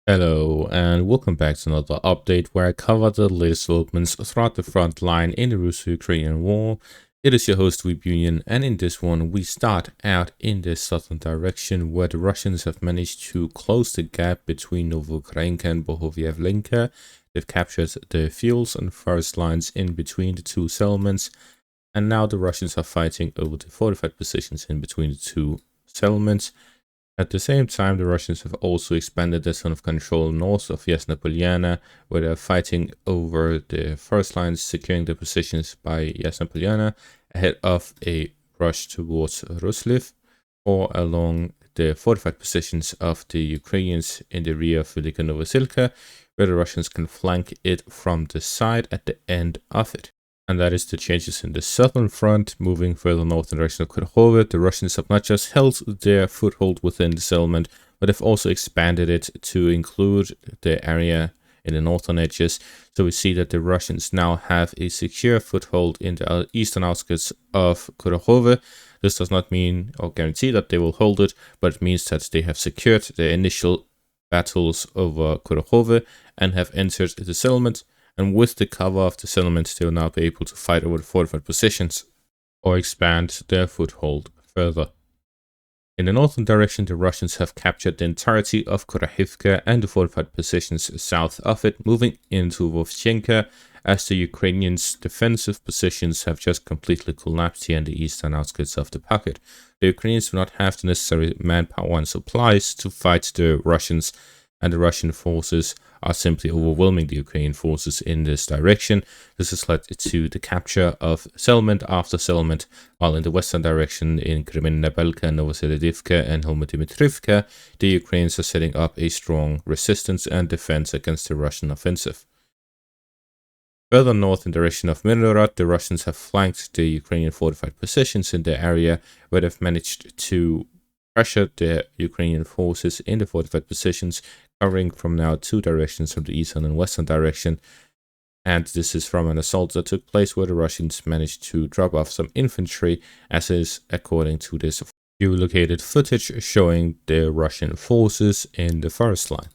Hello and welcome back to another update where I cover the latest developments throughout the front line in the Russo-Ukrainian war. It is your host Union, and in this one we start out in the southern direction where the Russians have managed to close the gap between Novoukrayinka and Bohovyavlenka. They've captured the fields and forest lines in between the two settlements, and now the Russians are fighting over the fortified positions in between the two settlements. At the same time, the Russians have also expanded their zone of control north of Yasna Polyana, where they're fighting over the first lines, securing the positions by Yasna Polyana ahead of a rush towards Rusliv, or along the fortified positions of the Ukrainians in the rear of Velika Novosilka, where the Russians can flank it from the side at the end of it. And that is the changes in the southern front. Moving further north in the direction of Kurove, the Russians have not just held their foothold within the settlement, but have also expanded it to include the area in the northern edges. So we see that the Russians now have a secure foothold in the eastern outskirts of Kurove. This does not mean or guarantee that they will hold it, but it means that they have secured the initial battles over Kurove and have entered the settlement. And with the cover of the settlement, they will now be able to fight over the fortified positions or expand their foothold further. In the northern direction, the Russians have captured the entirety of Kurahivka and the fortified positions south of it, moving into Vovchenka, as the Ukrainians' defensive positions have just completely collapsed here in the eastern outskirts of the pocket. The Ukrainians do not have the necessary manpower and supplies to fight the Russians, and the Russian forces are simply overwhelming the Ukrainian forces in this direction. This has led to the capture of settlement after settlement, while in the western direction in Kremenna Belka, Novoselidivka and Holmodimitrivka, the Ukrainians are setting up a strong resistance and defense against the Russian offensive. Further north in the direction of Mirnorod, the Russians have flanked the Ukrainian fortified positions in the area, where they've managed to pressure the Ukrainian forces in the fortified positions, covering from now two directions, from the eastern and western direction. And this is from an assault that took place where the Russians managed to drop off some infantry, as is according to this geolocated footage showing the Russian forces in the forest line.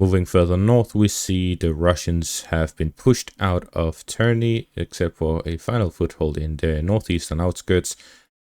Moving further north, we see the Russians have been pushed out of Terny, except for a final foothold in the northeastern outskirts.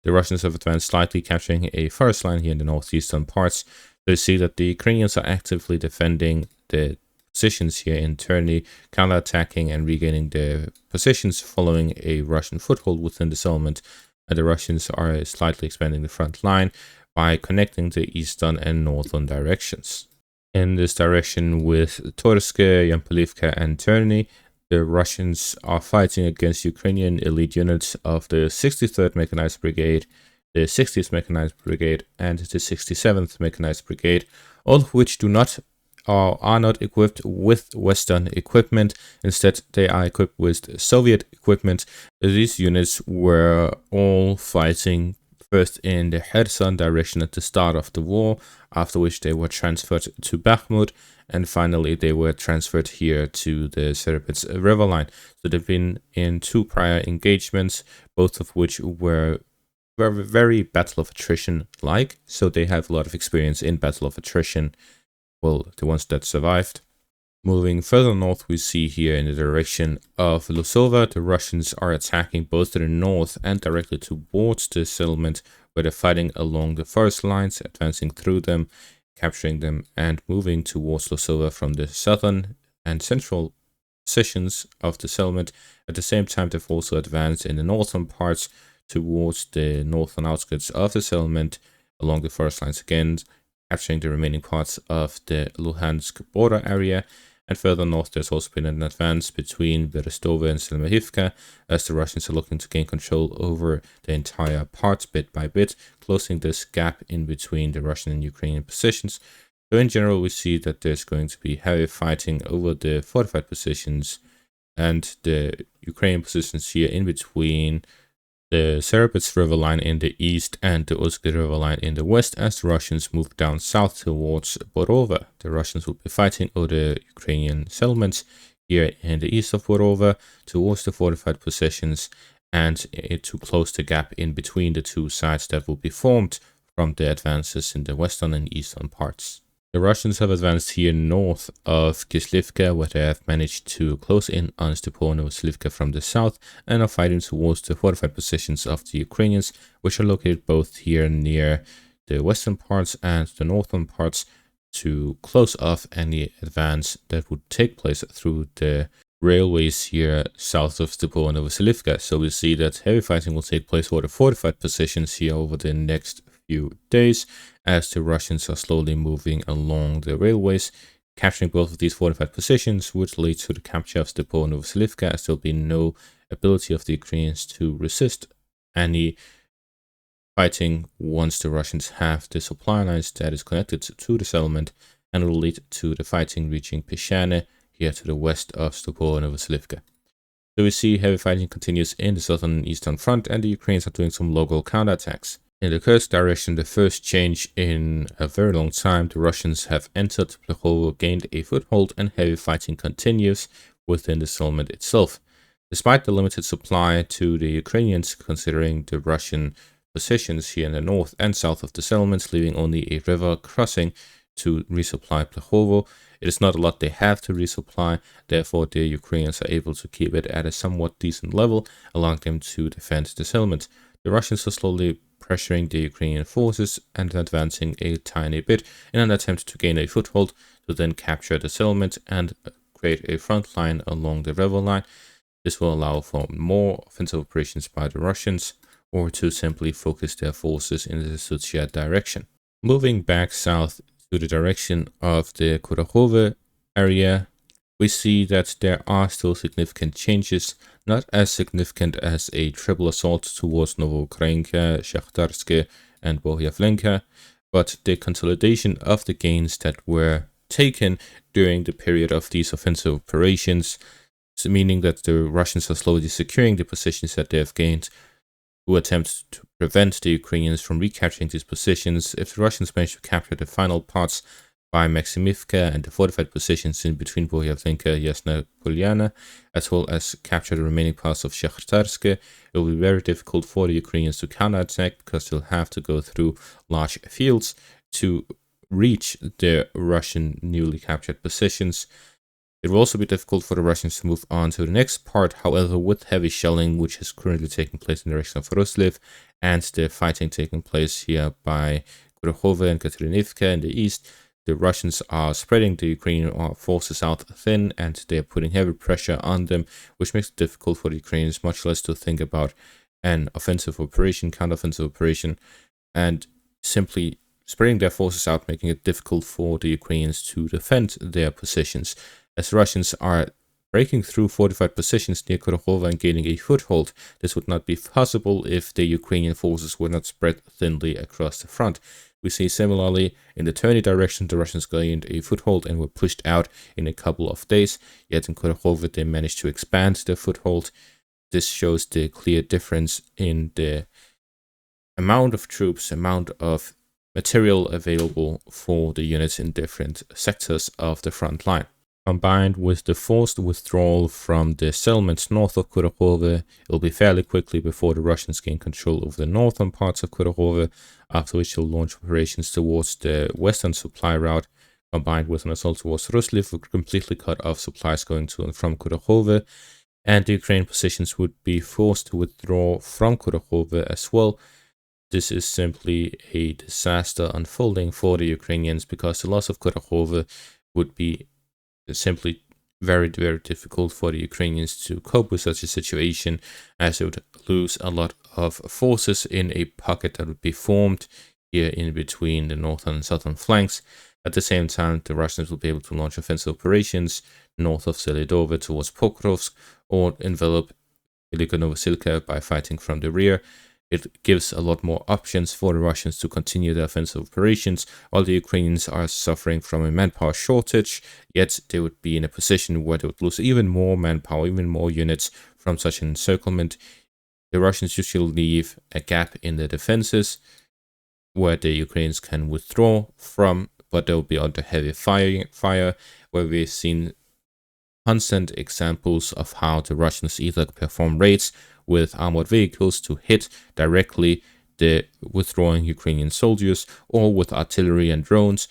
The Russians have advanced slightly, capturing a forest line here in the northeastern parts. So you see that the Ukrainians are actively defending the positions here in Terny, counterattacking and regaining their positions following a Russian foothold within the settlement. And the Russians are slightly expanding the front line by connecting the eastern and northern directions. In this direction with Kursk, Yampolivka and Terny, the Russians are fighting against Ukrainian elite units of the 63rd Mechanized Brigade, the 60th Mechanized Brigade, and the 67th Mechanized Brigade, all of which do not or are not equipped with Western equipment. Instead, they are equipped with Soviet equipment. These units were all fighting first in the Kherson direction at the start of the war, after which they were transferred to Bakhmut, and finally they were transferred here to the Serpets river line. So they've been in two prior engagements, both of which were very battle of attrition-like, so they have a lot of experience in battle of attrition, well, the ones that survived. Moving further north, we see here in the direction of Lusova, the Russians are attacking both to the north and directly towards the settlement, where they're fighting along the forest lines, advancing through them, capturing them, and moving towards Lusova from the southern and central positions of the settlement. At the same time, they've also advanced in the northern parts towards the northern outskirts of the settlement, along the forest lines again, capturing the remaining parts of the Luhansk border area. And further north, there's also been an advance between Berestova and Selmahivka, as the Russians are looking to gain control over the entire parts bit by bit, closing this gap in between the Russian and Ukrainian positions. So in general, we see that there's going to be heavy fighting over the fortified positions and the Ukrainian positions here in between the Serpets river line in the east and the Usk river line in the west, as the Russians move down south towards Borova. The Russians will be fighting over the Ukrainian settlements here in the east of Borova towards the fortified positions, and to close the gap in between the two sides that will be formed from the advances in the western and eastern parts. The Russians have advanced here north of Kislivka, where they have managed to close in on Stepanova-Slivka from the south and are fighting towards the fortified positions of the Ukrainians, which are located both here near the western parts and the northern parts, to close off any advance that would take place through the railways here south of Stepanova-Slivka. So we see that heavy fighting will take place over the fortified positions here over the next few days, as the Russians are slowly moving along the railways. Capturing both of these fortified positions would lead to the capture of Stepanova-Slivka, as there will be no ability of the Ukrainians to resist any fighting once the Russians have the supply lines that is connected to the settlement, and will lead to the fighting reaching Peshane here to the west of Stepanova-Slivka. So we see heavy fighting continues in the southern and eastern front, and the Ukrainians are doing some local counterattacks. In the Kursk direction, the first change in a very long time, the Russians have entered Kurove, gained a foothold, and heavy fighting continues within the settlement itself. Despite the limited supply to the Ukrainians, considering the Russian positions here in the north and south of the settlements, leaving only a river crossing to resupply Kurove, it is not a lot they have to resupply. Therefore, the Ukrainians are able to keep it at a somewhat decent level, allowing them to defend the settlement. The Russians are slowly pressuring the Ukrainian forces and advancing a tiny bit in an attempt to gain a foothold to then capture the settlement and create a front line along the river line. This will allow for more offensive operations by the Russians, or to simply focus their forces in the Sudzha direction. Moving back south to the direction of the Kurove area, we see that there are still significant changes, not as significant as a triple assault towards Novoukrayinka, Shakhtarsk, and Bohyavlenka, but the consolidation of the gains that were taken during the period of these offensive operations, meaning that the Russians are slowly securing the positions that they have gained, who attempt to prevent the Ukrainians from recapturing these positions. If the Russians manage to capture the final parts by Maximivka and the fortified positions in between Bohyavlenka, Yasna Polyana, as well as capture the remaining parts of Shakhtarsk, it will be very difficult for the Ukrainians to counterattack, because they'll have to go through large fields to reach the Russian newly captured positions. It will also be difficult for the Russians to move on to the next part. However, with heavy shelling, which is currently taking place in the direction of Rosliv, and the fighting taking place here by Kurove and Katerinivka in the east, the Russians are spreading the Ukrainian forces out thin, and they are putting heavy pressure on them, which makes it difficult for the Ukrainians much less to think about an offensive operation, counteroffensive operation, and simply spreading their forces out, making it difficult for the Ukrainians to defend their positions, as the Russians are breaking through fortified positions near Kurove and gaining a foothold. This would not be possible if the Ukrainian forces were not spread thinly across the front. We see similarly in the Terni direction, the Russians gained a foothold and were pushed out in a couple of days, yet in Kurove they managed to expand their foothold. This shows the clear difference in the amount of troops, amount of material available for the units in different sectors of the front line. Combined with the forced withdrawal from the settlements north of Kurove, it will be fairly quickly before the Russians gain control over the northern parts of Kurove, after which they'll launch operations towards the western supply route. Combined with an assault towards Rusliv, would completely cut off supplies going to and from Kurove, and the Ukrainian positions would be forced to withdraw from Kurove as well. This is simply a disaster unfolding for the Ukrainians, because the loss of Kurove would be simply very, very difficult for the Ukrainians to cope with such a situation, as they would lose a lot of forces in a pocket that would be formed here in between the northern and southern flanks. At the same time, the Russians will be able to launch offensive operations north of Selidove towards Pokrovsk, or envelop Velika Novosilka by fighting from the rear. It gives a lot more options for the Russians to continue their offensive operations, while the Ukrainians are suffering from a manpower shortage, yet they would be in a position where they would lose even more manpower, even more units from such an encirclement. The Russians usually leave a gap in their defenses where the Ukrainians can withdraw from, but they will be under heavy fire, where we've seen constant examples of how the Russians either perform raids with armored vehicles to hit directly the withdrawing Ukrainian soldiers, or with artillery and drones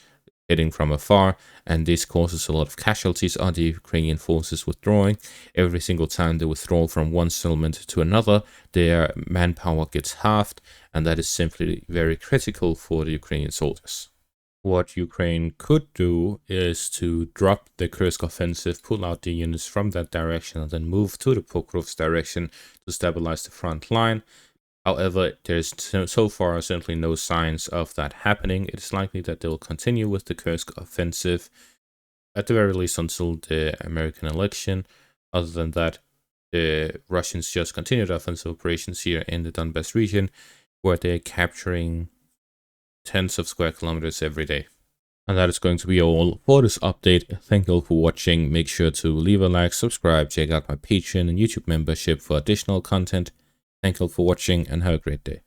hitting from afar, and this causes a lot of casualties on the Ukrainian forces withdrawing. Every single time they withdraw from one settlement to another, their manpower gets halved, and that is simply very critical for the Ukrainian soldiers. What Ukraine could do is to drop the Kursk offensive, pull out the units from that direction, and then move to the Pokrov's direction to stabilize the front line. However, there's so far simply no signs of that happening. It is likely that they'll continue with the Kursk offensive, at the very least until the American election. Other than that, the Russians just continue their offensive operations here in the Donbas region, where they're capturing tens of square kilometers every day. And that is going to be all for this update. Thank you all for watching. Make sure to leave a like, subscribe, check out my Patreon and YouTube membership for additional content. Thank you all for watching and have a great day.